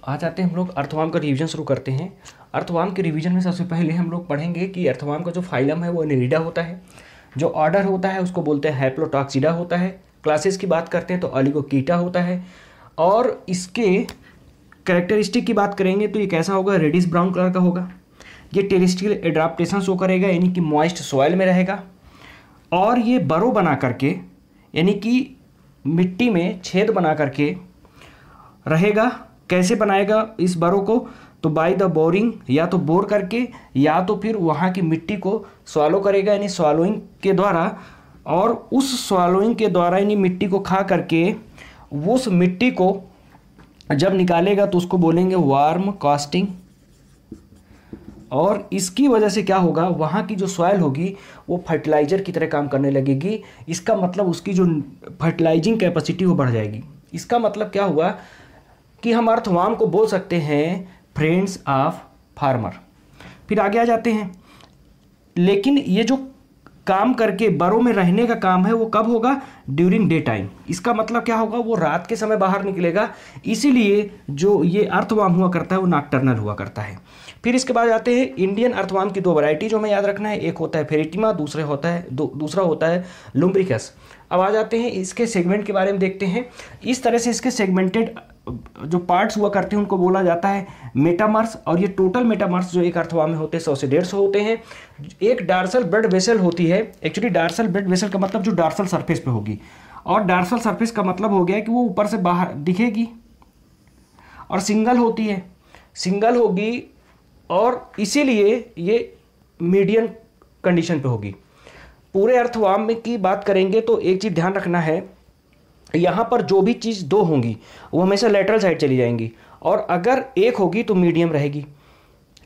आ जाते हैं हम लोग अर्थवर्म का रिवीजन शुरू करते हैं। अर्थवर्म के रिवीजन में सबसे पहले हम लोग पढ़ेंगे कि अर्थवर्म का जो फाइलम है वो एनेलिडा होता है, जो ऑर्डर होता है उसको बोलते हैं हैप्लोटॉक्सिडा होता है। क्लासेस की बात करते हैं तो ऑलिगोकीटा होता है। और इसके कैरेक्टरिस्टिक की बात करेंगे तो ये कैसा होगा, रेडिश ब्राउन कलर का होगा। ये टेरेस्ट्रियल एडाप्टेशन शो करेगा, यानी कि मॉइस्ट सॉइल में रहेगा। और ये बरो बना करके, यानी कि मिट्टी में छेद बना करके रहेगा। कैसे बनाएगा इस बरो को, तो बाय द बोरिंग, या तो बोर करके या तो फिर वहाँ की मिट्टी को स्वालो करेगा, यानी स्वालोइंग के द्वारा। और उस स्वालोइंग के द्वारा यानी मिट्टी को खा करके उस मिट्टी को जब निकालेगा तो उसको बोलेंगे वार्म कास्टिंग। और इसकी वजह से क्या होगा, वहाँ की जो सॉइल होगी वो फर्टिलाइजर की तरह काम करने लगेगी। इसका मतलब उसकी जो फर्टिलाइजिंग कैपेसिटी वो बढ़ जाएगी। इसका मतलब क्या हुआ कि हम अर्थवर्म को बोल सकते हैं फ्रेंड्स ऑफ फार्मर। फिर आगे आ जाते हैं, लेकिन ये जो काम करके बरों में रहने का काम है वो कब होगा, ड्यूरिंग डे टाइम। इसका मतलब क्या होगा, वो रात के समय बाहर निकलेगा। इसीलिए जो ये अर्थवर्म हुआ करता है वो नॉकटर्नल हुआ करता है। फिर इसके बाद आते हैं इंडियन अर्थवर्म की दो वैरायटी जो हमें याद रखना है, एक होता है फेरिटिमा, दूसरा होता है लुम्ब्रिकस। अब आ जाते हैं इसके सेगमेंट के बारे में देखते हैं। इस तरह से इसके सेगमेंटेड जो पार्ट्स हुआ करते हैं उनको बोला जाता है मेटामर्स। और ये टोटल मेटामर्स जो एक अर्थवर्म में होते हैं 100 से 150 होते हैं। एक डार्सल ब्लड वेसल होती है। एक्चुअली डार्सल ब्लड वेसल का मतलब जो डार्सल सरफेस पे होगी, और डार्सल सरफेस का मतलब हो गया कि वो ऊपर से बाहर दिखेगी और सिंगल होती है, सिंगल होगी, और इसीलिए ये मीडियन कंडीशन पे होगी। पूरे अर्थवर्म में की बात करेंगे तो एक चीज़ ध्यान रखना है, यहाँ पर जो भी चीज़ दो होंगी वो हमेशा लेटरल साइड चली जाएंगी, और अगर एक होगी तो मीडियम रहेगी।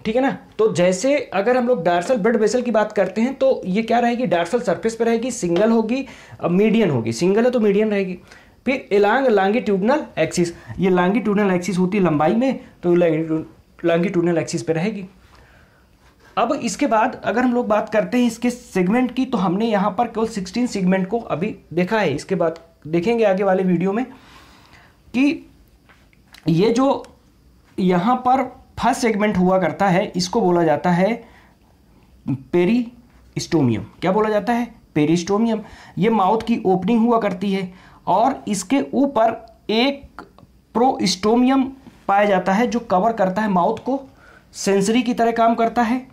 ठीक है ना। तो जैसे अगर हम लोग डार्सल ब्लड वेसल की बात करते हैं तो ये क्या रहेगी, डार्सल सरफेस पे रहेगी, सिंगल होगी, मीडियन होगी, सिंगल है तो मीडियन रहेगी। फिर एलांग लॉन्गिट्यूडनल एक्सिस, ये लॉन्गिट्यूडनल एक्सिस होती है लंबाई में, तो लॉन्गिट्यूडनल एक्सिस पे रहेगी। अब इसके बाद अगर हम लोग बात करते हैं इसके सेगमेंट की, तो हमने यहाँ पर केवल 16 सेगमेंट को अभी देखा है। इसके बाद देखेंगे आगे वाले वीडियो में कि ये जो यहाँ पर फर्स्ट सेगमेंट हुआ करता है इसको बोला जाता है पेरिस्टोमियम। क्या बोला जाता है, पेरिस्टोमियम। ये माउथ की ओपनिंग हुआ करती है, और इसके ऊपर एक प्रोस्टोमियम पाया जाता है जो कवर करता है माउथ को, सेंसरी की तरह काम करता है।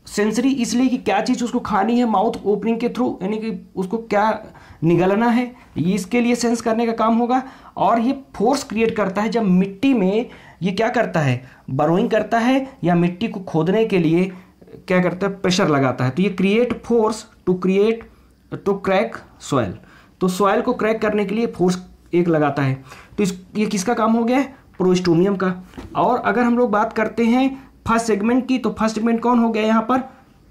सेंसरी इसलिए कि क्या चीज़ उसको खानी है माउथ ओपनिंग के थ्रू, यानी कि उसको क्या निगलना है, ये इसके लिए सेंस करने का काम होगा। और ये फोर्स क्रिएट करता है जब मिट्टी में ये क्या करता है, बरोइंग करता है या मिट्टी को खोदने के लिए क्या करता है, प्रेशर लगाता है। तो ये create force to crack soil, तो सॉइल को क्रैक करने के लिए फोर्स एक लगाता है। तो ये किसका काम हो गया है, प्रोस्टोमियम का। और अगर हम लोग बात करते हैं फर्स्ट सेगमेंट की, तो फर्स्ट सेगमेंट कौन हो गया यहाँ पर,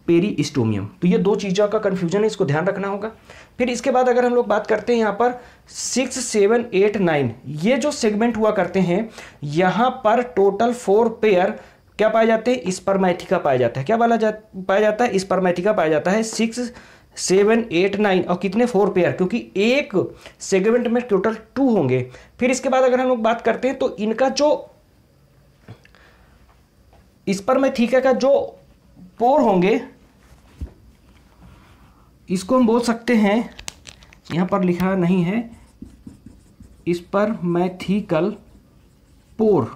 पेरिस्टोमियम। तो ये दो चीज़ों का कन्फ्यूजन है, इसको ध्यान रखना होगा। फिर इसके बाद अगर हम लोग बात करते हैं यहाँ पर 6, 7, 8, 9, ये जो सेगमेंट हुआ करते हैं यहाँ पर टोटल 4 पेयर क्या पाए जाते हैं, स्पर्मैथिका पाया जाता है। क्या पाया जाता है, स्पर्मैथिका पाया जाता है 6, 7, 8, 9, और कितने 4 पेयर, क्योंकि एक सेगमेंट में टोटल 2 होंगे। फिर इसके बाद अगर हम लोग बात करते हैं तो इनका जो स्पर्मैथिका का जो पोर होंगे इसको हम बोल सकते हैं, यहाँ पर लिखा नहीं है, स्पर्मैथिकल पोर।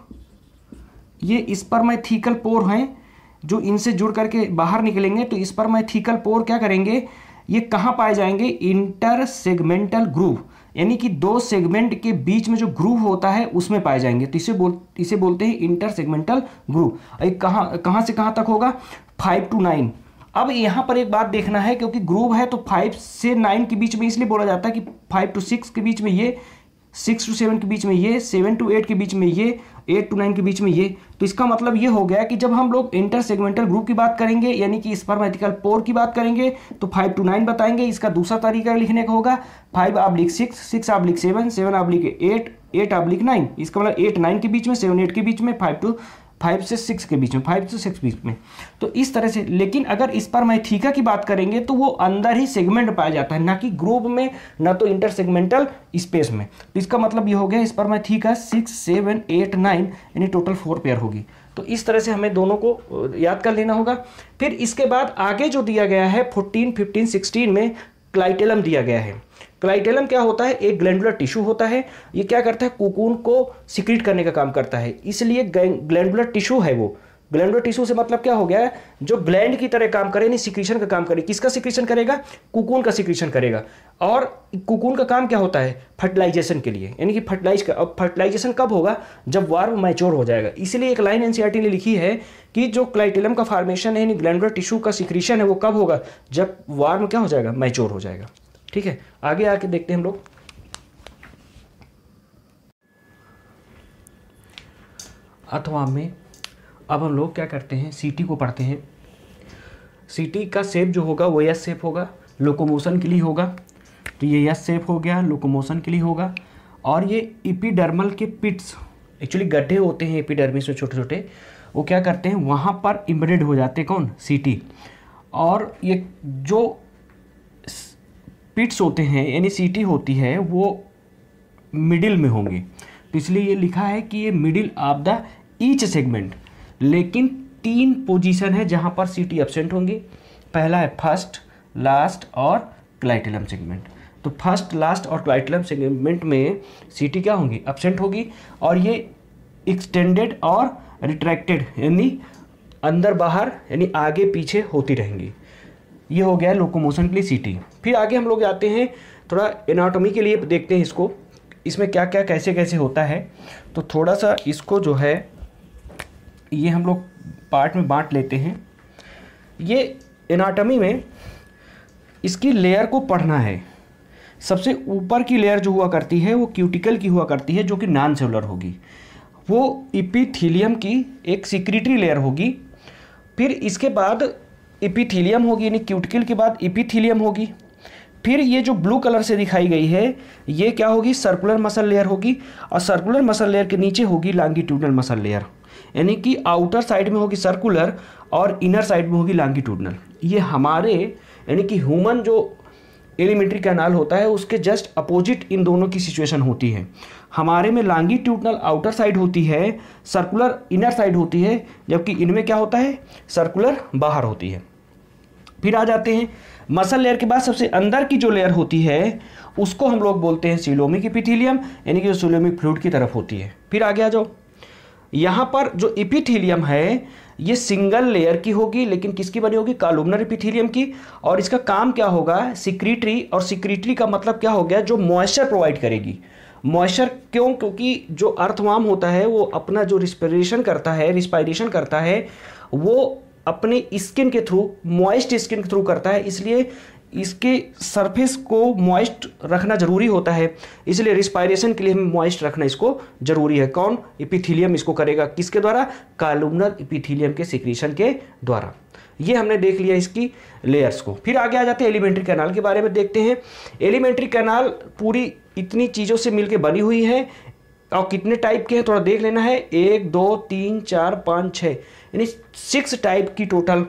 ये स्पर्मैथिकल पोर हैं जो इनसे जुड़ करके बाहर निकलेंगे। तो स्पर्मैथिकल पोर क्या करेंगे, ये कहाँ पाए जाएंगे, इंटर सेगमेंटल ग्रूव, यानी कि दो सेगमेंट के बीच में जो ग्रूव होता है उसमें पाए जाएंगे। तो इसे बोलते हैं इंटर सेगमेंटल ग्रूव। कहाँ से कहाँ तक होगा, 5 to 9। अब यहाँ पर एक बात देखना है, क्योंकि ग्रूव है तो 5 से 9 के बीच में इसलिए बोला जाता है कि 5 to 6 के बीच में ये, 6 to 7 के बीच में ये, 7 to 8 के बीच में ये, 8 to 9 के बीच में ये। तो इसका मतलब ये हो गया कि जब हम लोग इंटर सेगमेंटल ग्रुप की बात करेंगे, यानी कि स्पर्मैथिकल पोर की बात करेंगे, तो 5 to 9 बताएंगे। इसका दूसरा तरीका लिखने का होगा 5/6, 6/7, 7/8, 8/9। इसका मतलब 8, 9 के बीच में, 7, 8 के बीच में, 5 to 5 से 6 के बीच में, 5 से 6 बीच में। तो इस तरह से, लेकिन अगर स्पर्मेथीका की बात करेंगे तो वो अंदर ही सेगमेंट पाया जाता है, ना कि ग्रुप में, ना तो इंटर सेगमेंटल स्पेस में। तो इसका मतलब ये हो गया स्पर्मेथीका 6, 7, 8, 9 यानी टोटल 4 पेयर होगी। तो इस तरह से हमें दोनों को याद कर लेना होगा। फिर इसके बाद आगे जो दिया गया है 14, 15, 16 में क्लाइटेलम दिया गया है। क्लाइटेलम क्या होता है? एक ग्लैंडुलर टिश्यू होता है। ये क्या करता है? कोकून को सिक्रीट करने का काम करता है, इसलिए ग्लैंडुलर टिश्यू है वो। ग्लैंडुलर टिश्यू से मतलब क्या हो गया? जो ग्लैंड की तरह काम करे, नहीं सिक्रीशन का काम करे। किसका सिक्रीशन करेगा? कोकून का सिक्रीशन करेगा। और कोकून का काम क्या होता है? फर्टिलाइजेशन के लिए, यानी कि फर्टिलाइज का। अब फर्टिलाइजेशन कब होगा? जब वार्म मैच्योर हो जाएगा। इसलिए एक लाइन एनसीईआरटी ने लिखी है कि जो क्लाइटेलम का फॉर्मेशन है, यानी ग्लैंडुलर टिश्यू का सिक्रीशन है, वो कब होगा? जब वार्म क्या हो जाएगा? मैच्योर हो जाएगा। ठीक है, आगे आके देखते हैं हम लोग। अथवा में अब हम लोग क्या करते हैं? सीटी को पढ़ते हैं। सीटी का शेप जो होगा वो एस शेप होगा, लोकोमोशन के लिए होगा। तो ये एस शेप हो गया, लोकोमोशन के लिए होगा। और ये एपिडर्मल के पिट्स, एक्चुअली गड्ढे होते हैं एपिडर्मिस में छोटे छोटे, वो क्या करते हैं? वहाँ पर इम्बेडेड हो जाते हैं कौन? सीटी। और ये जो पिट्स होते हैं यानी सीटी होती है, वो मिडिल में होंगे। तो इसलिए ये लिखा है कि ये middle of the each segment. लेकिन 3 पोजीशन है जहाँ पर सीटी एब्सेंट होंगी। पहला है फर्स्ट, लास्ट और क्लाइटेलम सेगमेंट। तो फर्स्ट, लास्ट और क्लाइटेलम सेगमेंट में सीटी क्या होंगी? एब्सेंट होगी। और ये एक्सटेंडेड और रिट्रैक्टेड यानी अंदर बाहर यानी आगे पीछे होती रहेंगी। ये हो गया लोकोमोशन के लिए सीटी। फिर आगे हम लोग जाते हैं, थोड़ा एनाटॉमी के लिए देखते हैं इसको, इसमें क्या क्या कैसे कैसे होता है। तो थोड़ा सा इसको जो है ये हम लोग पार्ट में बांट लेते हैं। ये एनाटॉमी में इसकी लेयर को पढ़ना है। सबसे ऊपर की लेयर जो हुआ करती है वो क्यूटिकल की हुआ करती है, जो कि नॉन सेलुलर होगी। वो एपिथेलियम की एक सिक्रीटरी लेयर होगी। फिर इसके बाद एपिथेलियम होगी, यानी क्यूटिकल के बाद एपिथेलियम होगी। फिर ये जो ब्लू कलर से दिखाई गई है ये क्या होगी? सर्कुलर मसल लेयर होगी। और सर्कुलर मसल लेयर के नीचे होगी लॉन्गिट्यूडनल मसल लेयर, यानी कि आउटर साइड में होगी सर्कुलर और इनर साइड में होगी लॉन्गिट्यूडनल। ये हमारे यानी कि ह्यूमन जो एलिमेंट्री कैनाल होता है उसके जस्ट अपोजिट इन दोनों की सिचुएशन होती है। हमारे में लॉन्गिट्यूडनल आउटर साइड होती है, सर्कुलर इनर साइड होती है, जबकि इनमें क्या होता है? सर्कुलर बाहर होती है। फिर आ जाते हैं मसल लेयर के बाद सबसे अंदर की जो लेयर होती है उसको हम लोग बोलते हैं सीलोमिक एपिथेलियम, यानी कि जो सीलोमिक फ्लूइड की तरफ होती है। फिर आगे आ जाओ, यहाँ पर जो एपिथेलियम है ये सिंगल लेयर की होगी, लेकिन किसकी बनी होगी? कॉलमनर एपिथेलियम की। और इसका काम क्या होगा? सिक्रीटरी। और सिक्रीटरी का मतलब क्या हो गया? जो मॉइस्चर प्रोवाइड करेगी। मॉइस्चर क्यों? क्योंकि जो अर्थवार्म होता है वो अपना जो रिस्पिरेशन करता है वो अपने स्किन के थ्रू, मॉइस्ट स्किन के थ्रू करता है। इसलिए इसके सरफेस को मॉइस्ट रखना जरूरी होता है, इसलिए रिस्पायरेशन के लिए हमें मॉइस्ट रखना इसको जरूरी है। कौन? एपिथेलियम इसको करेगा। किसके द्वारा? कॉलमनर एपिथेलियम के सिक्रीशन के द्वारा। ये हमने देख लिया इसकी लेयर्स को। फिर आगे आ जाते हैं एलिमेंट्री कैनाल के बारे में देखते हैं। एलिमेंट्री कैनाल पूरी इतनी चीज़ों से मिलकर बनी हुई है और कितने टाइप के हैं थोड़ा देख लेना है। 1, 2, 3, 4, 5, 6 यानी 6 टाइप की टोटल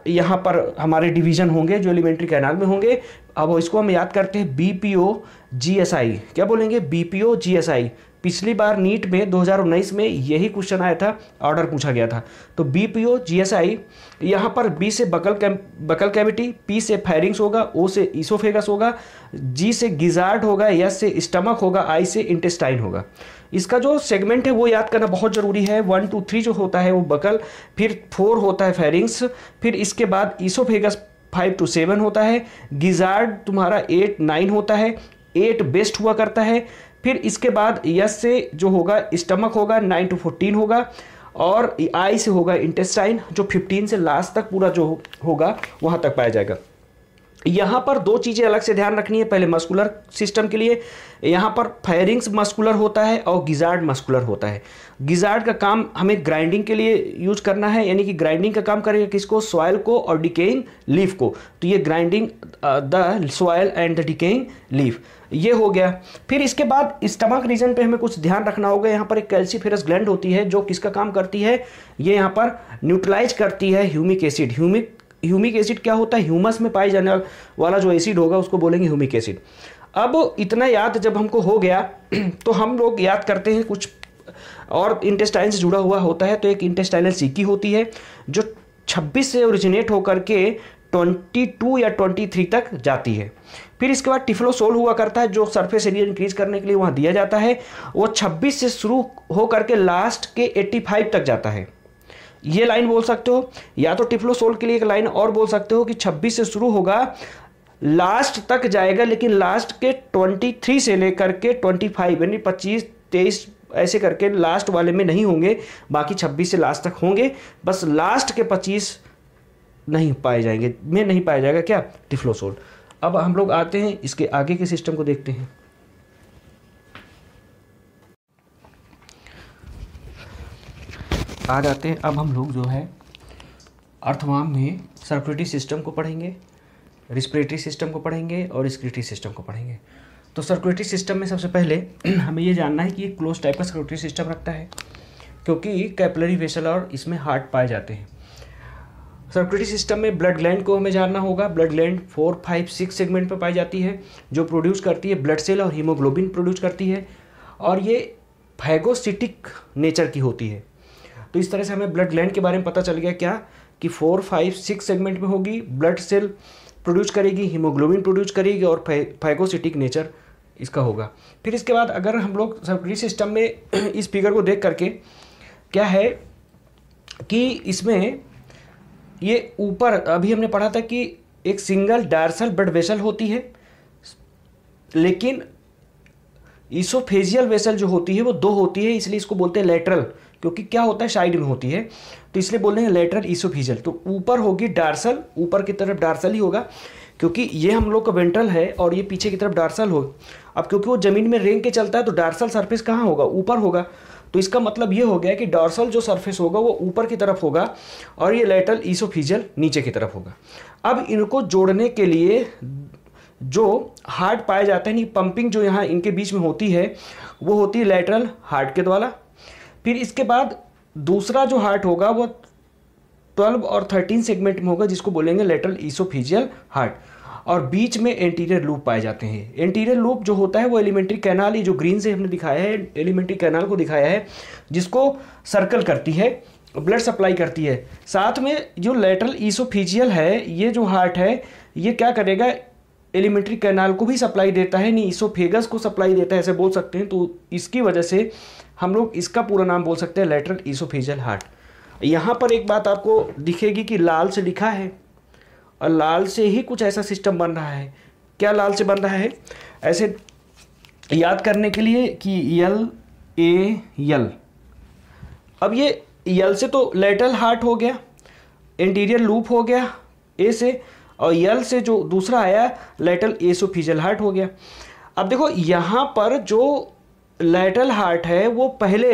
यहाँ पर हमारे डिवीज़न होंगे जो एलिमेंट्री कैनाल में होंगे। अब इसको हम याद करते हैं BPO GSI। क्या बोलेंगे? BPO GSI। पिछली बार नीट में 2019 में यही क्वेश्चन आया था, ऑर्डर पूछा गया था। तो BPO GSI यहाँ पर B से बकल कैविटी, P से फेरिंग्स होगा, O से ईसोफेगस होगा, G से गिजार्ड होगा, S से स्टमक होगा, I से इंटेस्टाइन होगा। इसका जो सेगमेंट है वो याद करना बहुत ज़रूरी है। 1, 2, 3 जो होता है वो बकल, फिर 4 होता है फेरिंग्स, फिर इसके बाद ईसोफेगस 5 to 7 होता है, गिजार्ड तुम्हारा 8, 9 होता है, 8 बेस्ट हुआ करता है। फिर इसके बाद यस से जो होगा स्टमक होगा, 9 to 14 होगा, और आई से होगा इंटेस्टाइन जो 15 से लास्ट तक पूरा जो होगा वहाँ तक पाया जाएगा। यहाँ पर दो चीज़ें अलग से ध्यान रखनी है। पहले मस्कुलर सिस्टम के लिए यहाँ पर फेरिंग्स मस्कुलर होता है और गिजार्ड मस्कुलर होता है। गिजार्ड का काम हमें ग्राइंडिंग के लिए यूज करना है, यानी कि ग्राइंडिंग का काम करेगा किसको, सॉइल को और डिकेइंग लीफ को। तो ये grinding the soil and the decaying leaf, ये हो गया। फिर इसके बाद स्टमक रीजन पे हमें कुछ ध्यान रखना होगा। यहाँ पर एक कैल्सीफेरस ग्लैंड होती है जो किसका काम करती है, ये यहाँ पर न्यूट्रलाइज करती है ह्यूमिक एसिड। ह्यूमिक एसिड क्या होता है, ह्यूमस में पाए जाने वाला जो एसिड होगा उसको बोलेंगे ह्यूमिक एसिड। अब इतना याद जब हमको हो गया तो हम लोग याद करते हैं कुछ और इंटेस्टाइन से जुड़ा हुआ होता है। तो एक इंटेस्टाइनल सीकी होती है जो 26 से ओरिजिनेट होकर के 22 या 23 तक जाती है। फिर इसके बाद टिफ्लोसोल हुआ करता है जो सरफेस एरिया इंक्रीज करने के लिए वहाँ दिया जाता है। वो 26 से शुरू होकर के लास्ट के 85 तक जाता है। ये लाइन बोल सकते हो, या तो टिफ्लोसोल के लिए एक लाइन और बोल सकते हो कि 26 से शुरू होगा लास्ट तक जाएगा, लेकिन लास्ट के 23 से लेकर के 25 यानी 25 23 ऐसे करके लास्ट वाले में नहीं होंगे, बाकी 26 से लास्ट तक होंगे। बस लास्ट के 25 नहीं पाए जाएंगे, में नहीं पाया जाएगा क्या, टिफ्लोसोल। अब हम लोग आते हैं इसके आगे के सिस्टम को देखते हैं। आ जाते हैं अब हम लोग जो है अर्थवर्म में सर्कुलेटरी सिस्टम को पढ़ेंगे, रिस्पिरेटरी सिस्टम को पढ़ेंगे और एक्सक्रीटरी सिस्टम को पढ़ेंगे। तो सर्कुलेटरी सिस्टम में सबसे पहले हमें ये जानना है कि ये क्लोज टाइप का सर्कुलेटरी सिस्टम रखता है, क्योंकि कैपिलरी वेसल और इसमें हार्ट पाए जाते हैं। सर्कुलेटरी सिस्टम में ब्लड ग्लैंड को हमें जानना होगा। ब्लड ग्लैंड 4, 5, 6 सेगमेंट पर पाई जाती है, जो प्रोड्यूस करती है ब्लड सेल और हीमोग्लोबिन प्रोड्यूस करती है, और ये फैगोसिटिक नेचर की होती है। तो इस तरह से हमें ब्लड ग्लैंड के बारे में पता चल गया क्या, कि 4, 5, 6 सेगमेंट में होगी, ब्लड सेल प्रोड्यूस करेगी, हीमोग्लोबिन प्रोड्यूस करेगी और फैगोसिटिक नेचर इसका होगा। फिर इसके बाद अगर हम लोग सर्कुलेटरी सिस्टम में इस फिगर को देख करके क्या है कि इसमें ये ऊपर अभी हमने पढ़ा था कि एक सिंगल डार्सल ब्लड वेसल होती है, लेकिन इसोफेजियल वेसल जो होती है वो 2 होती है, इसलिए इसको बोलते हैं लेटरल, क्योंकि क्या होता है साइड में होती है, तो इसलिए बोल रहे हैं लेटरल इसोफेजियल। तो ऊपर होगी डार्सल, ऊपर की तरफ डार्सल ही होगा, क्योंकि ये हम लोग का वेंट्रल है और ये पीछे की तरफ डार्सल होगा। अब क्योंकि वो जमीन में रेंग के चलता है तो डार्सल सरफेस कहाँ होगा, ऊपर होगा। तो इसका मतलब ये हो गया कि डॉर्सल जो सरफेस होगा वो ऊपर की तरफ होगा और ये लेटरल इसोफेजियल नीचे की तरफ होगा। अब इनको जोड़ने के लिए जो हार्ट पाया जाता है, पंपिंग जो यहाँ इनके बीच में होती है वो होती है लेटरल हार्ट के द्वारा। फिर इसके बाद दूसरा जो हार्ट होगा वो 12 और 13 सेगमेंट में होगा, जिसको बोलेंगे लेटरल इसोफेजियल हार्ट, और बीच में एंटीरियर लूप पाए जाते हैं। एंटीरियर लूप जो होता है वो एलिमेंट्री कैनाल, ये जो ग्रीन से हमने दिखाया है एलिमेंट्री कैनाल को दिखाया है, जिसको सर्कल करती है, ब्लड सप्लाई करती है। साथ में जो लेटरल इसोफेजियल है, ये जो हार्ट है ये क्या करेगा, एलिमेंट्री कैनाल को भी सप्लाई देता है, नहीं इसोफेगस को सप्लाई देता है, ऐसे बोल सकते हैं। तो इसकी वजह से हम लोग इसका पूरा नाम बोल सकते हैं लेटरल इसोफेजियल हार्ट। यहाँ पर एक बात आपको दिखेगी कि लाल से लिखा है, और लाल से ही कुछ ऐसा सिस्टम बन रहा है। क्या लाल से बन रहा है, ऐसे याद करने के लिए कि L अब ये यल से तो लेटरल हार्ट हो गया, एंटीरियर लूप हो गया ए से, और यल से जो दूसरा आया लेटरल इसोफेजियल हार्ट हो गया। अब देखो यहाँ पर जो लेटरल हार्ट है वो पहले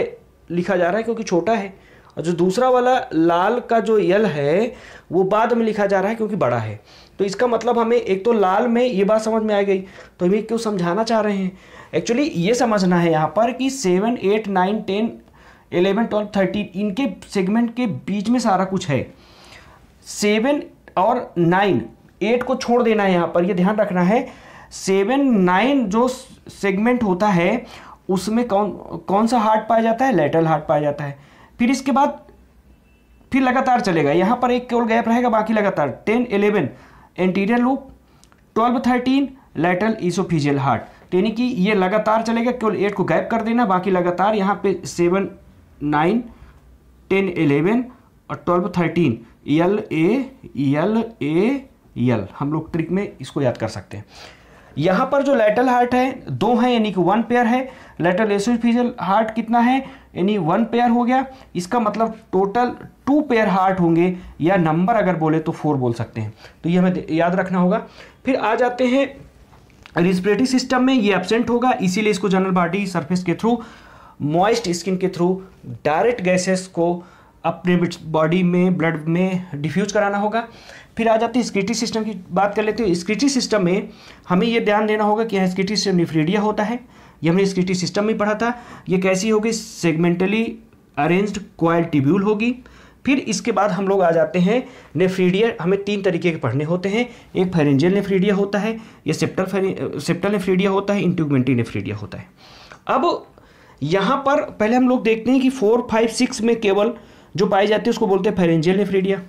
लिखा जा रहा है क्योंकि छोटा है, और जो दूसरा वाला लाल का जो यल है वो बाद में लिखा जा रहा है क्योंकि बड़ा है। तो इसका मतलब हमें एक तो लाल में ये बात समझ में आ गई, तो हमें क्यों समझाना चाह रहे हैं, एक्चुअली ये समझना है यहाँ पर कि 7, 8, 9, 10, 11, 12, 13 इनके सेगमेंट के बीच में सारा कुछ है। 7 और 9, 8 को छोड़ देना है यहाँ पर, ये ध्यान रखना है। 7, 9 जो सेगमेंट होता है उसमें कौन सा हार्ट पाया जाता है, लेटरल हार्ट पाया जाता है। फिर इसके बाद फिर लगातार चलेगा, यहाँ पर एक केवल गैप रहेगा, बाकी लगातार 10, 11 anterior loop, 12, 13 lateral oesophageal heart. यानी कि ये लगातार चलेगा, केवल 8 को गैप कर देना, बाकी लगातार यहाँ पे 7, 9, 10, 11 और 12, 13 यल ए यल, हम लोग ट्रिक में इसको याद कर सकते हैं। यहाँ पर जो लैटरल हार्ट है 2 है यानी कि 1 पेयर है, लैटरल एसोफेजियल हार्ट कितना है यानी 1 पेयर हो गया। इसका मतलब टोटल 2 पेयर हार्ट होंगे, या नंबर अगर बोले तो 4 बोल सकते हैं। तो ये हमें याद रखना होगा। फिर आ जाते हैं रिस्पिरेटरी सिस्टम में, ये एब्सेंट होगा, इसीलिए इसको जनरल बॉडी सरफेस के थ्रू, मॉइस्ट स्किन के थ्रू डायरेक्ट गैसेस को अपने बॉडी में, ब्लड में डिफ्यूज कराना होगा। फिर आ जाते हैं स्क्रीटरी सिस्टम की बात कर लेते हैं। स्क्रीटरी सिस्टम में हमें ये ध्यान देना होगा कि यहाँ स्क्रीटरी सिस्टम नेफ्रीडिया होता है, ये हमने स्क्रीटरी सिस्टम में पढ़ा था। ये कैसी होगी? सेगमेंटली अरेंज्ड कॉइल ट्यूब्यूल होगी। फिर इसके बाद हम लोग आ जाते हैं नेफ्रीडिया। हमें 3 तरीके के पढ़ने होते हैं, एक फेरेंजियल नेफ्रीडिया होता है, ये सेप्टल नेफ्रीडिया होता है, इंट्यूगमेंटरी नेफ्रीडिया होता है। अब यहाँ पर पहले हम लोग देखते हैं कि 4, 5, 6 में केवल जो पाई जाती है उसको बोलते हैं फेरेंजियल नेफ्रीडिया।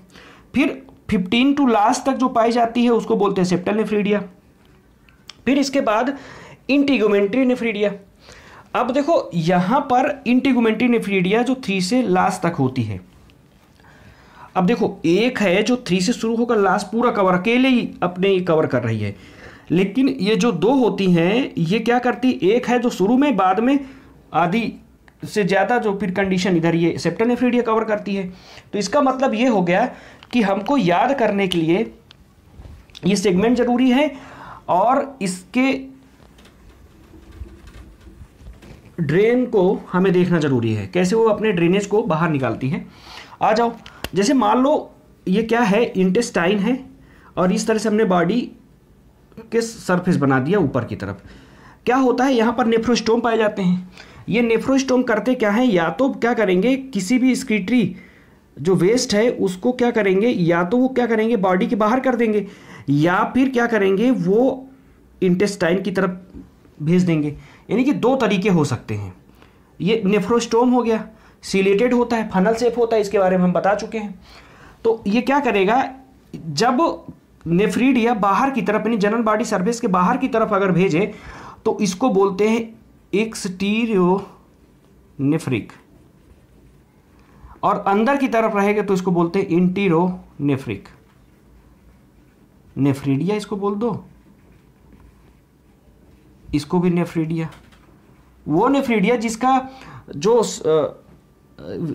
फिर 15 टू लास्ट तक जो पाई जाती है उसको बोलते हैं सेप्टल नेफ्रीडिया। फिर इसके बाद इंटीगुमेंट्री नेफ्रीडिया। अब देखो यहाँ पर इंटीगुमेंट्री नेफ्रीडिया जो 3 से लास्ट तक होती है। अब देखो एक है जो 3 से शुरू होकर लास्ट पूरा कवर अकेले ही अपने ही कवर कर रही है, लेकिन ये जो 2 होती हैं ये क्या करती, एक है जो शुरू में, बाद में आधी से ज़्यादा जो फिर कंडीशन इधर ये सेप्टल नेफ्रीडिया कवर करती है। तो इसका मतलब ये हो गया कि हमको याद करने के लिए ये सेगमेंट जरूरी है और इसके ड्रेन को हमें देखना जरूरी है, कैसे वो अपने ड्रेनेज को बाहर निकालती है। आ जाओ, जैसे मान लो ये क्या है, इंटेस्टाइन है और इस तरह से हमने बॉडी के सरफेस बना दिया ऊपर की तरफ। क्या होता है, यहाँ पर नेफ्रोस्टोम पाए जाते हैं। ये नेफ्रोस्टोम करते क्या है, या तो क्या करेंगे किसी भी स्क्रीटरी जो वेस्ट है उसको क्या करेंगे, या तो वो क्या करेंगे बॉडी के बाहर कर देंगे, या फिर क्या करेंगे वो इंटेस्टाइन की तरफ भेज देंगे। यानी कि 2 तरीके हो सकते हैं। ये नेफ्रोस्टोम हो गया, सिलेटेड होता है, फनल शेप होता है, इसके बारे में हम बता चुके हैं। तो ये क्या करेगा, जब नेफ्रीडिया बाहर की तरफ यानी जनरल बॉडी सरफेस के बाहर की तरफ अगर भेजे तो इसको बोलते हैं एक्सटीरियो नेफ्रिक, और अंदर की तरफ रहेगा तो इसको बोलते हैं इंटीरो नेफ्रिक। नेफ्रीडिया इसको बोल दो, इसको भी नेफ्रीडिया। वो नेफ्रीडिया जिसका जो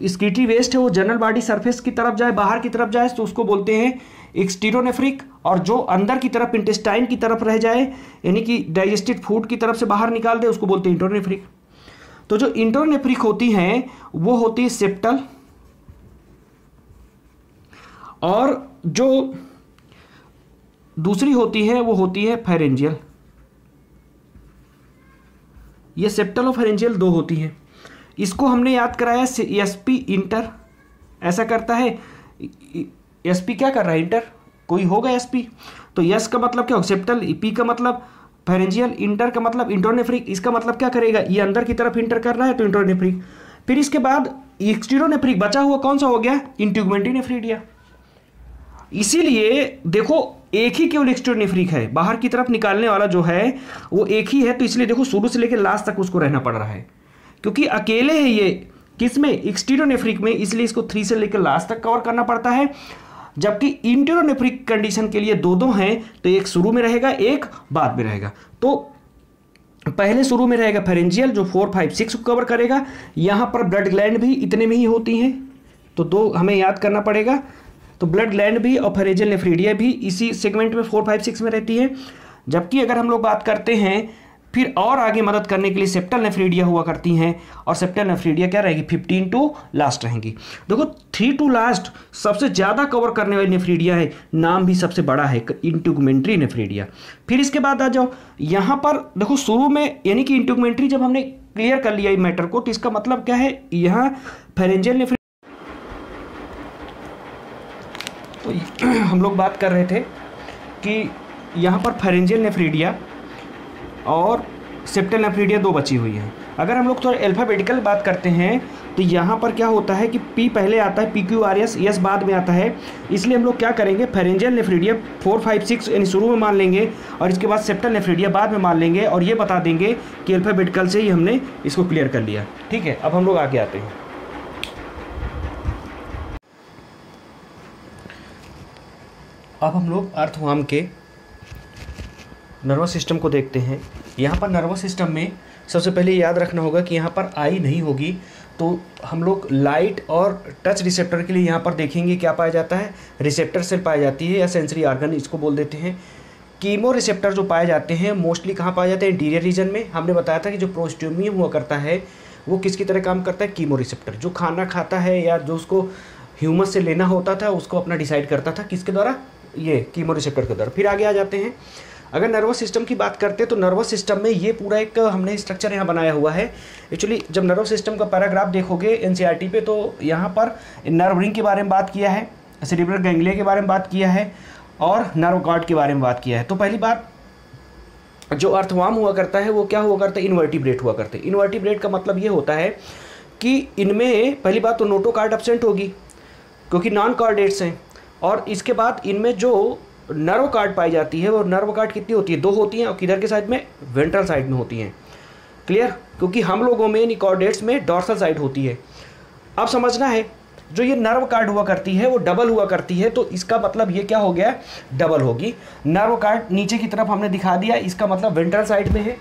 स्क्रीटरी वेस्ट है वो जनरल बॉडी सरफेस की तरफ जाए, बाहर की तरफ जाए तो उसको बोलते हैं एक्सटीरोनेफ्रिक, और जो अंदर की तरफ इंटेस्टाइन की तरफ रह जाए यानी कि डाइजेस्टेड फूड की तरफ से बाहर निकाल दे उसको बोलते हैं इंटरनेफ्रिक। तो जो इंटरनेफ्रिक होती हैं वो होती है सेप्टल, और जो दूसरी होती है वो होती है फेरेंजियल। ये सेप्टल और फेरेंजियल 2 होती है। इसको हमने याद कराया एसपी इंटर ऐसा करता है। एसपी क्या कर रहा है, इंटर, कोई होगा एसपी, तो एस का मतलब क्या होगा सेप्टल, पी का मतलब फेरेंजियल, इंटर का मतलब इंटरनेफ्रिक। इसका मतलब क्या करेगा, ये अंदर की तरफ इंटर कर रहा है तो इंटरनेफ्रिक। फिर इसके बाद एक्सटीरोनेफ्रिक बचा हुआ कौन सा हो गया, इंट्यूगमेंट्री नेफ्रीडिया। इसीलिए देखो एक ही केवल एक्सटीरोनेफ्रिक है, बाहर की तरफ निकालने वाला जो है वो एक ही है, तो इसलिए देखो शुरू से लेकर लास्ट तक उसको रहना पड़ रहा है, क्योंकि अकेले है ये किसमें, एक्सटीरोनेफ्रिक में, इसलिए इसको 3 से लेकर लास्ट तक कवर करना पड़ता है। जबकि इंटेरोनेफ्रिक कंडीशन के लिए 2 हैं, तो एक शुरू में रहेगा एक बाद में रहेगा। तो पहले शुरू में रहेगा फेरेंजियल जो 4, 5, 6 को कवर करेगा। यहाँ पर ब्लड ग्लैंड भी इतने में ही होती हैं, तो 2 हमें याद करना पड़ेगा। तो ब्लड ग्लैंड भी और फेरेंजियल नेफ्रीडिया भी इसी सेगमेंट में 4, 5, 6 में रहती है। जबकि अगर हम लोग बात करते हैं फिर और आगे मदद करने के लिए सेप्टल नेफ्रीडिया हुआ करती हैं, और सेप्टल नेफ्रीडिया क्या रहेगी 15 टू लास्ट रहेंगी। देखो 3 टू लास्ट सबसे ज़्यादा कवर करने वाली नेफ्रीडिया है, नाम भी सबसे बड़ा है इंट्यूगमेंट्री नेफ्रीडिया। फिर इसके बाद आ जाओ यहाँ पर देखो शुरू में यानी कि इंट्यूगमेंट्री जब हमने क्लियर कर लिया मैटर को, तो इसका मतलब क्या है, यहाँ फेरेंजियल नेफ्रीडिया। तो हम लोग बात कर रहे थे कि यहाँ पर फेरेंजियल नेफ्रीडिया और सेप्टल नेफ्रीडिया 2 बची हुई हैं। अगर हम लोग थोड़ा अल्फाबेटिकल बात करते हैं तो यहाँ पर क्या होता है कि पी पहले आता है, PQRS, एस बाद में आता है। इसलिए हम लोग क्या करेंगे, फेरेंजियल नेफ्रीडिया 4, 5, 6 यानी शुरू में मान लेंगे, और इसके बाद सेप्टल नेफ्रीडिया बाद में मान लेंगे, और ये बता देंगे कि अल्फाबेटिकल से ही हमने इसको क्लियर कर लिया। ठीक है, अब हम लोग आगे आते हैं। अब हम लोग अर्थवर्म के नर्वस सिस्टम को देखते हैं। यहाँ पर नर्वस सिस्टम में सबसे पहले याद रखना होगा कि यहाँ पर आई नहीं होगी, तो हम लोग लाइट और टच रिसेप्टर के लिए यहाँ पर देखेंगे क्या पाया जाता है, रिसेप्टर सेल पाई जाती है या सेंसरी ऑर्गन इसको बोल देते हैं। कीमो रिसेप्टर जो पाए जाते हैं मोस्टली कहाँ पाए जाते हैं, इंटीरियर रीजन में। हमने बताया था कि जो प्रोस्ट्यूमियम हुआ करता है वो किसकी तरह काम करता है, कीमो रिसेप्टर। जो खाना खाता है या जो उसको ह्यूमस से लेना होता था उसको अपना डिसाइड करता था किसके द्वारा, ये कीमो रिसेप्टर के द्वारा। फिर आगे आ जाते हैं, अगर नर्वस सिस्टम की बात करते हैं तो नर्वस सिस्टम में ये पूरा एक हमने स्ट्रक्चर यहाँ बनाया हुआ है। एक्चुअली जब नर्वस सिस्टम का पैराग्राफ देखोगे एनसीईआरटी पे तो यहाँ पर नर्व रिंग के बारे में बात किया है, सेरिब्रल गैंग्लिया के बारे में बात किया है और नर्व कॉर्ड के बारे में बात किया है। तो पहली बात, जो अर्थवार्म हुआ करता है वो क्या हुआ करता है, इनवर्टिब्रेट हुआ करते हैं। इनवर्टिब्रेट का मतलब ये होता है कि इनमें पहली बात तो नोटोकार्ड एब्सेंट होगी क्योंकि नॉन कॉर्डेट्स हैं, और इसके बाद इनमें जो नर्व कार्ड पाई जाती है वो नर्व कार्ड कितनी होती है, 2 होती हैं, और किधर के साइड में, वेंट्रल साइड में होती हैं। क्लियर, क्योंकि हम लोगों में निकॉर्डेट्स में डॉर्सल साइड होती है। अब समझना है जो ये नर्व कार्ड हुआ करती है वो डबल हुआ करती है, तो इसका मतलब ये क्या हो गया, डबल होगी। नर्व कार्ड नीचे की तरफ हमने दिखा दिया, इसका मतलब वेंट्रल साइड में है,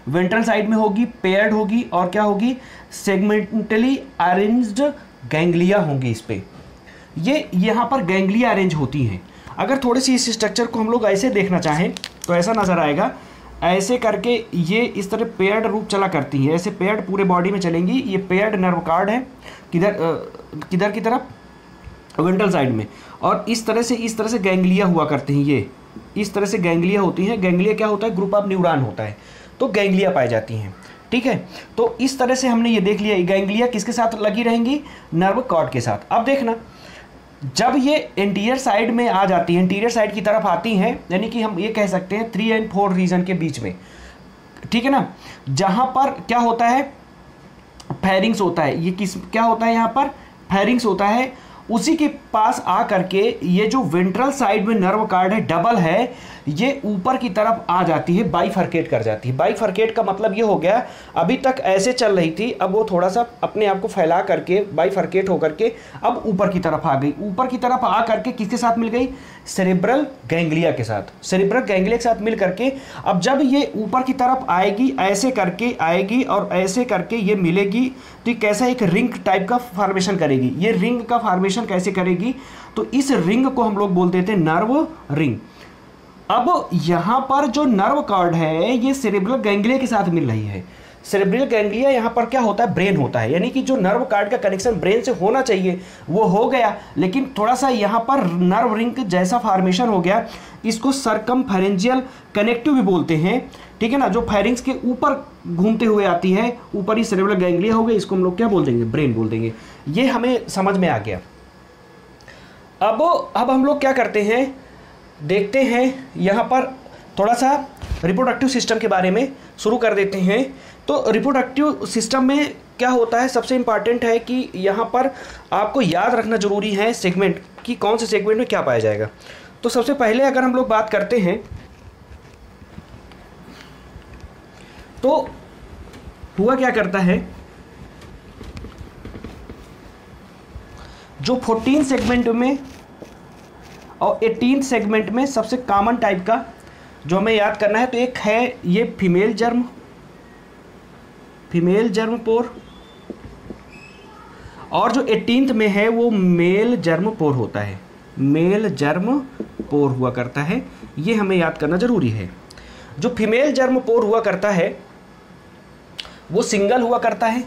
वेंट्रल साइड में होगी, पेयर्ड होगी और क्या होगी, सेगमेंटली अरेंज्ड गैंग्लिया होंगी इस पे। ये यहाँ पर गैंग्लिया अरेंज होती हैं। अगर थोड़ी सी इस स्ट्रक्चर को हम लोग ऐसे देखना चाहें तो ऐसा नज़र आएगा, ऐसे करके ये इस तरह पेयर्ड रूप चला करती है, ऐसे पेयर्ड पूरे बॉडी में चलेंगी। ये पेयर्ड नर्व कार्ड है, किधर की तरफ, वेंट्रल साइड में, और इस तरह से गैंग्लिया हुआ करते हैं। ये इस तरह से गैंग्लिया होती हैं। गैंग्लिया क्या होता है, ग्रुप ऑफ न्यूरॉन होता है, तो गैंग्लिया पाई जाती हैं। ठीक है, तो इस तरह से हमने ये देख लिया, गैंग्लिया किसके साथ लगी रहेंगी, नर्व कॉर्ड के साथ। अब देखना, जब ये इंटीरियर साइड में आ जाती है, इंटीरियर साइड की तरफ आती हैं, यानी कि हम ये कह सकते हैं 3 और 4 रीजन के बीच में, ठीक है ना, जहां पर क्या होता है, फेरिंग्स होता है। ये क्या होता है, यहाँ पर फेरिंग्स होता है। उसी के पास आ करके ये जो वेंट्रल साइड में नर्व कार्ड है, डबल है, ये ऊपर की तरफ आ जाती है, बाइफरकेट कर जाती है। बाइफरकेट का मतलब ये हो गया, अभी तक ऐसे चल रही थी, अब वो थोड़ा सा अपने आप को फैला करके बाइफरकेट होकर के अब ऊपर की तरफ आ गई। ऊपर की तरफ आ करके किसके साथ मिल गई, सेरेब्रल गैंग्लिया के साथ। सेरेब्रल गैंग्लिया के साथ मिल करके अब जब ये ऊपर की तरफ आएगी, ऐसे करके आएगी और ऐसे करके ये मिलेगी, तो ये कैसा एक रिंग टाइप का फॉर्मेशन करेगी। ये रिंग का फॉर्मेशन कैसे करेगी, तो इस रिंग को हम लोग बोल देते हैं नर्व रिंग। अब यहाँ पर जो नर्व कार्ड है ये सेरेब्रल गैंग्लिया के साथ मिल रही है। सेरेब्रल गैंग्लिया यहाँ पर क्या होता है, ब्रेन होता है, यानी कि जो नर्व कार्ड का कनेक्शन ब्रेन से होना चाहिए वो हो गया, लेकिन थोड़ा सा यहाँ पर नर्व रिंग जैसा फॉर्मेशन हो गया। इसको सरकमफेरेंजियल कनेक्टिव भी बोलते हैं, ठीक है ना, जो फेरिंग्स के ऊपर घूमते हुए आती है, ऊपर ही सेरेब्रल गैंग्लिया हो गई, इसको हम लोग क्या बोल देंगे, ब्रेन बोल देंगे। ये हमें समझ में आ गया। अब हम लोग क्या करते हैं, देखते हैं यहाँ पर थोड़ा सा रिप्रोडक्टिव सिस्टम के बारे में शुरू कर देते हैं। तो रिप्रोडक्टिव सिस्टम में क्या होता है, सबसे इम्पॉर्टेंट है कि यहाँ पर आपको याद रखना जरूरी है सेगमेंट कि कौन से सेगमेंट में क्या पाया जाएगा। तो सबसे पहले अगर हम लोग बात करते हैं तो हुआ क्या करता है, जो 14 सेगमेंट में और 18 सेगमेंट में सबसे कॉमन टाइप का जो हमें याद करना है, तो एक है ये फीमेल जर्म पोर, और जो 18th में है वो मेल जर्म पोर होता है, मेल जर्म पोर हुआ करता है। ये हमें याद करना जरूरी है। जो फीमेल जर्म पोर हुआ करता है वो सिंगल हुआ करता है,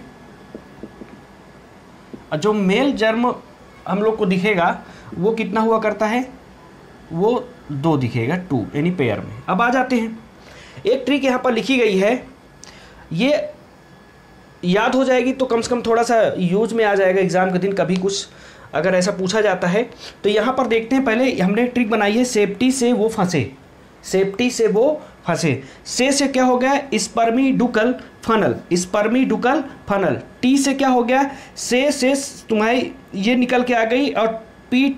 और जो मेल जर्म हम लोग को दिखेगा वो कितना हुआ करता है, वो 2 दिखेगा, 2 यानी पेयर में। अब आ जाते हैं, एक ट्रिक यहाँ पर लिखी गई है, ये याद हो जाएगी तो कम से कम थोड़ा सा यूज में आ जाएगा एग्जाम के दिन, कभी कुछ अगर ऐसा पूछा जाता है। तो यहाँ पर देखते हैं, पहले हमने ट्रिक बनाई है, सेफ्टी से वो फंसे, सेफ्टी से वो फंसे। से क्या हो गया, स्पर्मीडुकल फनल, स्पर्मीडुकल फनल। टी से क्या हो गया, से तुम्हारी ये निकल के आ गई, और पी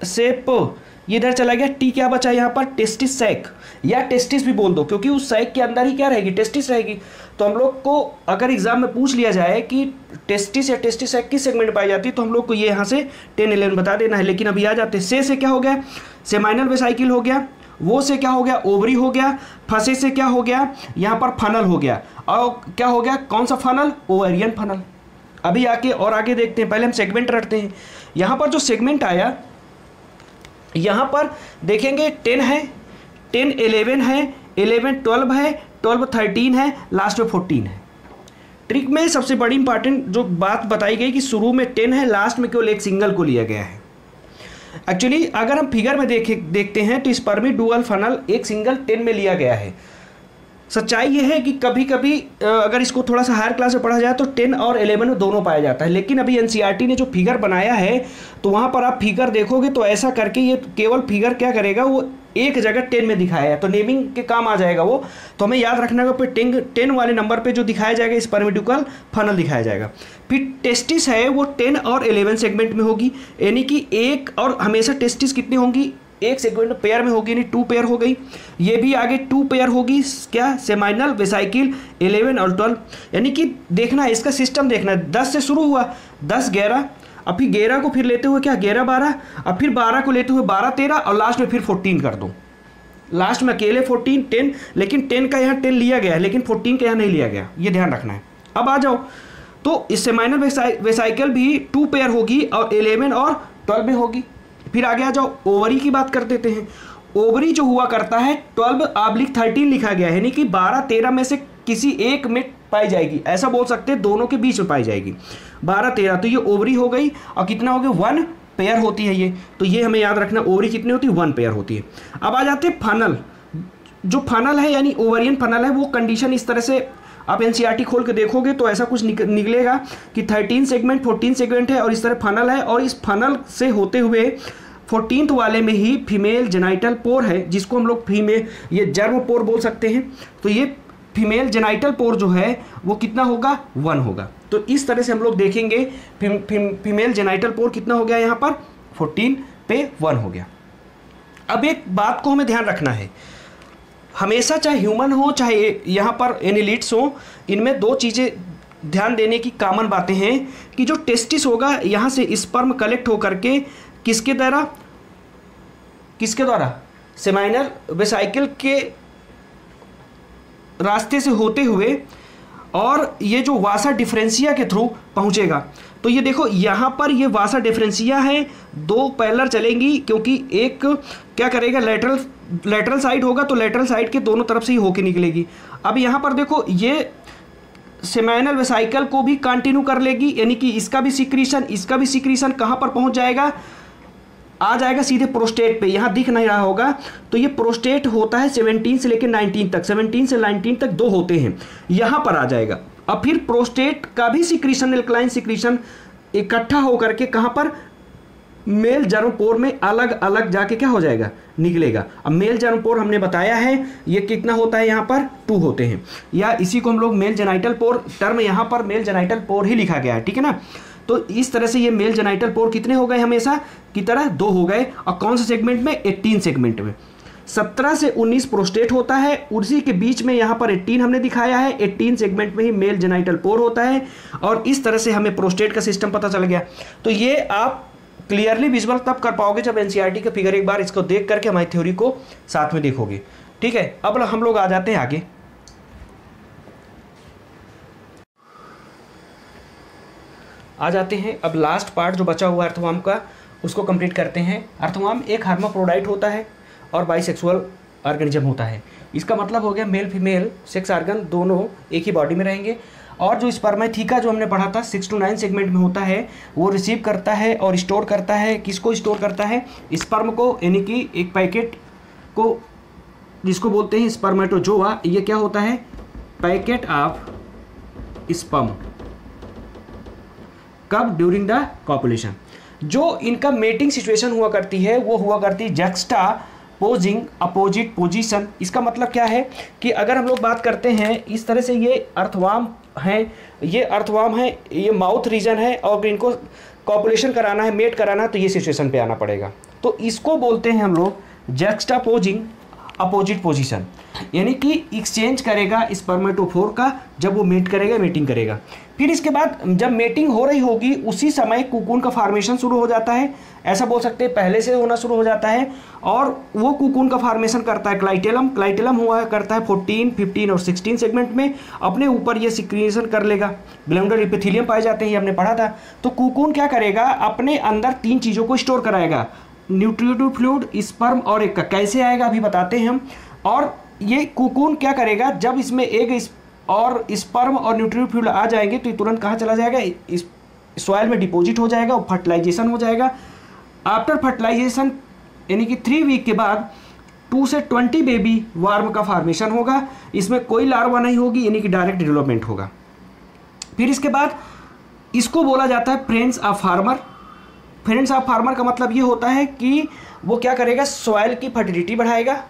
से प ये इधर चला गया। टी क्या बचा यहाँ पर, टेस्टिस सैक, या टेस्टिस भी बोल दो, क्योंकि उस सैक के अंदर ही क्या रहेगी, टेस्टिस रहेगी। तो हम लोग को अगर एग्जाम में पूछ लिया जाए कि टेस्टिस या टेस्टिस सैक किस सेगमेंट पाई जाती है, तो हम लोग को ये यहाँ से 10-11 बता देना है। लेकिन अभी आ जाते, से क्या हो गया, सेमाइनल वेसाइकिल हो गया, वो से क्या हो गया, ओवरी हो गया, फंसे से क्या हो गया, यहाँ पर फनल हो गया, और क्या हो गया, कौन सा फनल, ओवेरियन फनल। अभी आके और आगे देखते हैं, पहले हम सेगमेंट रखते हैं। यहाँ पर जो सेगमेंट आया, यहाँ पर देखेंगे 10 है, 10 11 है, 11 12 है, 12 13 है, लास्ट में 14 है। ट्रिक में सबसे बड़ी इंपॉर्टेंट जो बात बताई गई कि शुरू में 10 है, लास्ट में केवल एक सिंगल को लिया गया है। एक्चुअली अगर हम फिगर में देखते हैं तो स्पर्मी डुअल फनल एक सिंगल 10 में लिया गया है। सच्चाई यह है कि कभी कभी अगर इसको थोड़ा सा हायर क्लास में पढ़ा जाए तो 10 और 11 में दोनों पाया जाता है, लेकिन अभी एनसीईआरटी ने जो फिगर बनाया है तो वहाँ पर आप फिगर देखोगे तो ऐसा करके ये केवल फिगर क्या करेगा, वो एक जगह 10 में दिखाया है, तो नेमिंग के काम आ जाएगा वो। तो हमें याद रखना होगा, फिर 10 वाले नंबर पे जो दिखाया जाएगा स्पर्मेटिकल फनल दिखाया जाएगा। फिर टेस्टिस है वो 10 और 11 सेगमेंट में होगी, यानी कि एक, और हमेशा टेस्टिस कितनी होंगी, एक सेगमेंट पेयर में होगी, यानी 2 पेयर हो गई। ये भी आगे 2 पेयर होगी, क्या, सेमाइनल वेसाइकिल 11 और 12, यानी कि देखना है इसका सिस्टम, देखना है 10 से शुरू हुआ, 10 11, अब फिर 11 को फिर लेते हुए क्या 11 12, अब फिर 12 को लेते हुए 12 13, और लास्ट में फिर 14 कर दो। लास्ट में अकेले 14 10, लेकिन 10 का यहाँ 10 लिया गया है, लेकिन 14 का यहाँ नहीं लिया गया, ये ध्यान रखना है। अब आ जाओ, तो इस सेमाइनल वेसाइकिल भी 2 पेयर होगी और 11 और 12 में होगी। फिर आगे आ जाओ, ओवरी की बात कर देते हैं। ओवरी जो हुआ करता है 12/13 लिखा गया है, यानी कि 12 13 में से किसी एक में पाई जाएगी, ऐसा बोल सकते हैं, दोनों के बीच में पाई जाएगी 12 13, तो ये ओवरी हो गई। और कितना हो गया, 1 पेयर होती है ये, तो ये हमें याद रखना, ओवरी कितनी होती है, 1 पेयर होती है। अब आ जाते हैं फनल। जो फनल है यानी ओवरियन फनल है, वो कंडीशन इस तरह से आप एनसीईआरटी खोल के देखोगे तो ऐसा कुछ निकलेगा कि 13 सेगमेंट 14 सेगमेंट है और इस तरह फनल है, और इस फनल से होते हुए 14th वाले में ही फीमेल जेनाइटल पोर है, जिसको हम लोग फीमेल, ये जर्म पोर बोल सकते हैं। तो ये फीमेल जेनाइटल पोर जो है वो कितना होगा, 1 होगा। तो इस तरह से हम लोग देखेंगे फीमेल जेनाइटल पोर कितना हो गया, यहाँ पर 14 पे 1 हो गया। अब एक बात को हमें ध्यान रखना है, हमेशा चाहे ह्यूमन हो चाहे यहाँ पर एनिलिट्स हो, इनमें 2 चीज़ें ध्यान देने की कॉमन बातें हैं कि जो टेस्टिस होगा यहाँ से स्पर्म कलेक्ट होकर के किसके द्वारा सेमाइनल वेसाइकिल के रास्ते से होते हुए, और ये जो वासा डिफरेंशिया के थ्रू पहुँचेगा। तो ये देखो यहाँ पर ये वासा डिफरेंशिया है, 2 पैरेलल चलेंगी, क्योंकि एक क्या करेगा, लेटरल साइड होगा, तो लेटरल साइड के दोनों तरफ से ही होके निकलेगी। अब यहाँ पर देखो ये सेमाइनल वेसाइकिल को भी कंटिन्यू कर लेगी, यानी कि इसका भी सिक्रीशन कहाँ पर पहुँच जाएगा, आ जाएगा सीधे प्रोस्टेट पे। यहाँ दिख नहीं रहा होगा, तो ये प्रोस्टेट होता है 17 से लेकर 19 तक, 17 से 19 तक 2 होते हैं, यहाँ पर आ जाएगा। अब फिर प्रोस्टेट का भी सिक्रीशन, एल्कलाइन सिक्रीशन इकट्ठा होकर के कहाँ पर, मेल जर्मपोर में अलग अलग जाके क्या हो जाएगा, निकलेगा। अब मेल जर्मपोर हमने बताया है ये कितना होता है, यहाँ पर 2 होते हैं, या इसी को हम लोग मेल जेनाइटल पोर, टर्म यहाँ पर मेल जेनाइटल पोर ही लिखा गया है, ठीक है ना। तो इस तरह से ये मेल जेनाइटल पोर कितने हो गए, हमेशा की तरह 2 हो गए। और कौन से सेगमेंट में, 18 सेगमेंट में। 17 से 19 प्रोस्टेट होता है, उसी के बीच में यहाँ पर 18 हमने दिखाया है, 18 सेगमेंट में ही मेल जेनाइटल पोर होता है। और इस तरह से हमें प्रोस्टेट का सिस्टम पता चल गया। तो ये आप क्लियरली विजुअल तब कर पाओगे जब एनसीईआरटी का फिगर एक बार इसको देख करके हमारी थ्योरी को साथ में देखोगे, ठीक है। अब हम लोग आ जाते हैं आगे। अब लास्ट पार्ट जो बचा हुआ है अर्थवर्म का, उसको कंप्लीट करते हैं। अर्थवर्म एक हर्माफ्रोडाइट होता है और बाइसेक्सुअल ऑर्गेनिज्म होता है। इसका मतलब हो गया मेल फीमेल सेक्स ऑर्गन दोनों एक ही बॉडी में रहेंगे। और जो स्पर्मेथिका जो हमने पढ़ा था 6 to 9 सेगमेंट में होता है, वो रिसीव करता है और स्टोर करता है, किसको स्टोर करता है, स्पर्म को, यानी कि एक पैकेट को जिसको बोलते हैं स्पर्मेटोजोआ। ये क्या होता है, पैकेट ऑफ स्पर्म। कब, ड्यूरिंग द कॉपुलेशन। जो इनका मेटिंग सिचुएशन हुआ करती है वो हुआ करती है जक्स्टा पोजिंग अपोजिट पोजीशन। इसका मतलब क्या है कि अगर हम लोग बात करते हैं इस तरह से, ये अर्थवर्म है, ये माउथ रीजन है, और इनको कॉपुलेशन कराना है, मेट कराना है, तो ये सिचुएशन पे आना पड़ेगा। तो इसको बोलते हैं हम लोग जक्स्टा पोजिंग अपोजिट पोजीशन, यानी कि एक्सचेंज करेगा स्पर्मेटोफोर का जब वो मेट करेगा, मेटिंग करेगा। फिर इसके बाद जब मेटिंग हो रही होगी उसी समय कुकून का फॉर्मेशन शुरू हो जाता है, ऐसा बोल सकते हैं पहले से होना शुरू हो जाता है। और वो कुकून का फॉर्मेशन करता है क्लाइटेलम हुआ करता है 14, 15 और 16 सेगमेंट में, अपने ऊपर ये सिक्रीशन कर लेगा। ग्लैंडुलर एपिथेलियम पाए जाते हैं, ये हमने पढ़ा था। तो कुकून क्या करेगा, अपने अंदर 3 चीज़ों को स्टोर कराएगा, न्यूट्रिटिव फ्लूइड, स्पर्म और एग का। कैसे आएगा अभी बताते हैं हम। और ये कुकून क्या करेगा, जब इसमें एग और स्पर्म और न्यूट्रिटिव फ्लूइड आ जाएंगे तो ये तुरंत कहाँ चला जाएगा, इस सॉइल में डिपॉजिट हो जाएगा और फर्टिलाइजेशन हो जाएगा। आफ्टर फर्टिलाइजेशन यानी कि 3 वीक के बाद 2 से 20 बेबी वार्म का फॉर्मेशन होगा। इसमें कोई लार्वा नहीं होगी, यानी कि डायरेक्ट डेवलपमेंट होगा। फिर इसके बाद इसको बोला जाता है friends of farmer. Friends of farmer का मतलब ये होता है कि वो क्या करेगा, सॉइल की फर्टिलिटी बढ़ाएगा।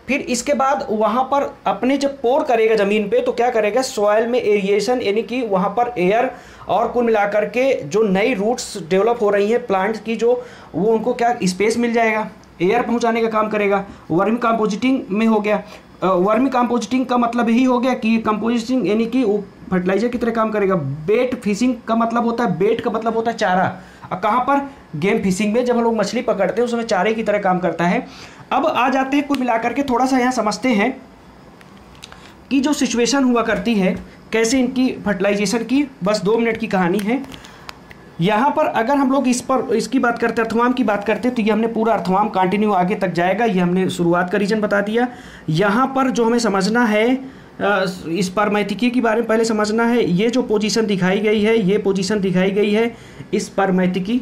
फिर इसके बाद वहाँ पर अपने जब पोर करेगा ज़मीन पे तो क्या करेगा, सॉइल में एरिएशन, यानी कि वहाँ पर एयर और कुल मिलाकर के जो नई रूट्स डेवलप हो रही हैं प्लांट की, जो वो उनको क्या स्पेस मिल जाएगा, एयर पहुँचाने का काम करेगा। वर्मी कंपोजिटिंग में हो गया। वर्मी कंपोजिटिंग का मतलब यही हो गया कि कंपोजिटिंग यानी कि फर्टिलाइजर की तरह काम करेगा। बेट फिशिंग का मतलब होता है, बेट का मतलब होता है चारा। और कहाँ पर, गेम फिशिंग में जब हम लोग मछली पकड़ते हैं उसमें चारे की तरह काम करता है। अब आ जाते हैं कुल मिलाकर के थोड़ा सा यहाँ समझते हैं कि जो सिचुएशन हुआ करती है कैसे इनकी फर्टिलाइजेशन की, बस 2 मिनट की कहानी है। यहाँ पर अगर हम लोग इसकी बात करते हैं, अर्थवाम की बात करते हैं, तो ये हमने पूरा अर्थवाम कंटिन्यू आगे तक जाएगा। ये हमने शुरुआत का रीजन बता दिया। यहाँ पर जो हमें समझना है स्पर्मैथिकी के बारे में पहले समझना है। ये जो पोजीशन दिखाई गई है, ये पोजीशन दिखाई गई है स्पर्मैथिकी।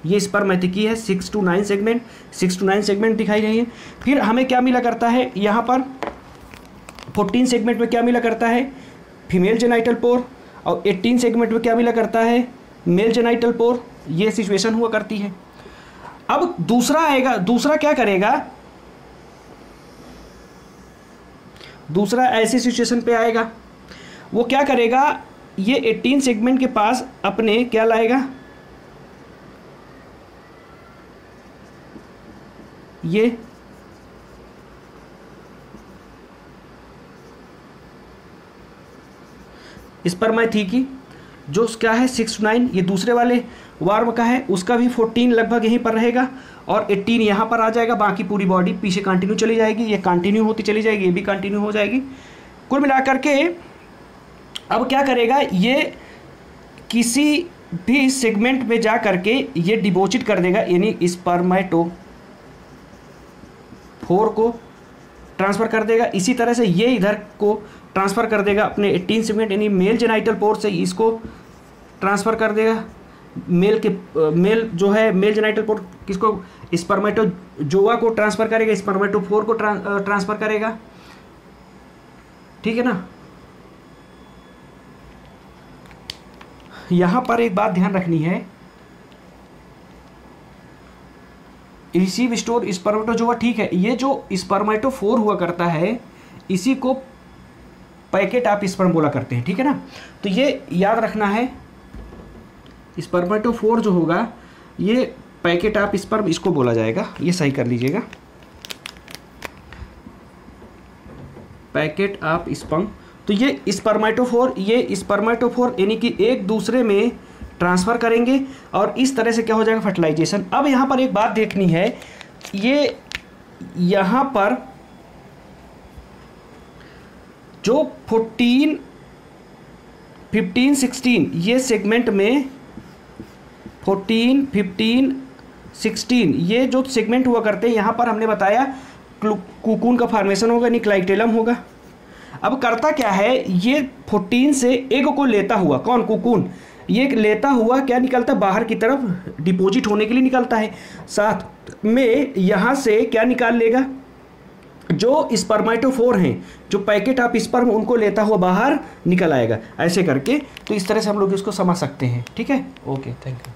ये स्पर्मैथिकी है 6 to 9 सेगमेंट, 6 to 9 सेगमेंट दिखाई गई है। फिर हमें क्या मिला करता है, यहाँ पर 14 सेगमेंट में क्या मिला करता है, फीमेल जेनाइटल पोर। और 18 सेगमेंट में क्या मिला करता है, मेल जेनाइटल पोर। ये सिचुएशन हुआ करती है। अब दूसरा आएगा, दूसरा क्या करेगा, दूसरा ऐसी सिचुएशन पे आएगा, वो क्या करेगा, ये 18 सेगमेंट के पास अपने क्या लाएगा, ये स्पर्मैथिकी जो क्या है 6 to 9, ये दूसरे वाले वार्म का है, उसका भी 14 लगभग यहीं पर रहेगा और 18 यहाँ पर आ जाएगा। बाकी पूरी बॉडी पीछे कंटिन्यू चली जाएगी, ये कंटिन्यू होती चली जाएगी, ये भी कंटिन्यू हो जाएगी। कुल मिलाकर के अब क्या करेगा, ये किसी भी सेगमेंट में जा करके ये डिपॉजिट कर देगा, यानी स्पर्मेटोफोर को ट्रांसफ़र कर देगा। इसी तरह से ये इधर को ट्रांसफ़र कर देगा अपने 18 सेगमेंट यानी मेल जेनाइटल पोर से इसको ट्रांसफ़र कर देगा। मेल जो है मेल जेनाइटल पोर किसको, स्पर्मेटोजोआ को ट्रांसफ़र करेगा, स्पर्मेटोफोर को ट्रांसफ़र करेगा। ठीक है ना। यहाँ पर एक बात ध्यान रखनी है, रिसीव स्टोर स्पर्मेटोजोआ, ठीक है, ये जो स्पर्मेटोफोर हुआ करता है इसी को पैकेट ऑफ स्पर्म बोला करते हैं। ठीक है ना। तो ये याद रखना है, स्पर्मेटोफोर जो होगा ये पैकेट ऑफ स्पर्म इसको बोला जाएगा, ये सही कर लीजिएगा, पैकेट ऑफ स्पर्म। तो ये स्पर्मेटोफोर यानी कि एक दूसरे में ट्रांसफ़र करेंगे और इस तरह से क्या हो जाएगा, फर्टिलाइजेशन। अब यहाँ पर एक बात देखनी है, ये यहाँ पर जो 14, 15, 16 ये सेगमेंट में 14, 15, 16 ये जो सेगमेंट हुआ करते हैं, यहाँ पर हमने बताया कुकून का फॉर्मेशन होगा, यानी क्लाइटेलम होगा। अब करता क्या है, ये 14 से एग को लेता हुआ, कौन, कुकून, ये लेता हुआ क्या निकलता है, बाहर की तरफ डिपॉजिट होने के लिए निकलता है। साथ में यहाँ से क्या निकाल लेगा, जो स्पर्मेटोफोर हैं, जो पैकेट ऑफ स्पर्म, उनको लेता हुआ बाहर निकल आएगा, ऐसे करके। तो इस तरह से हम लोग इसको समझ सकते हैं। ठीक है, ओके, थैंक यू।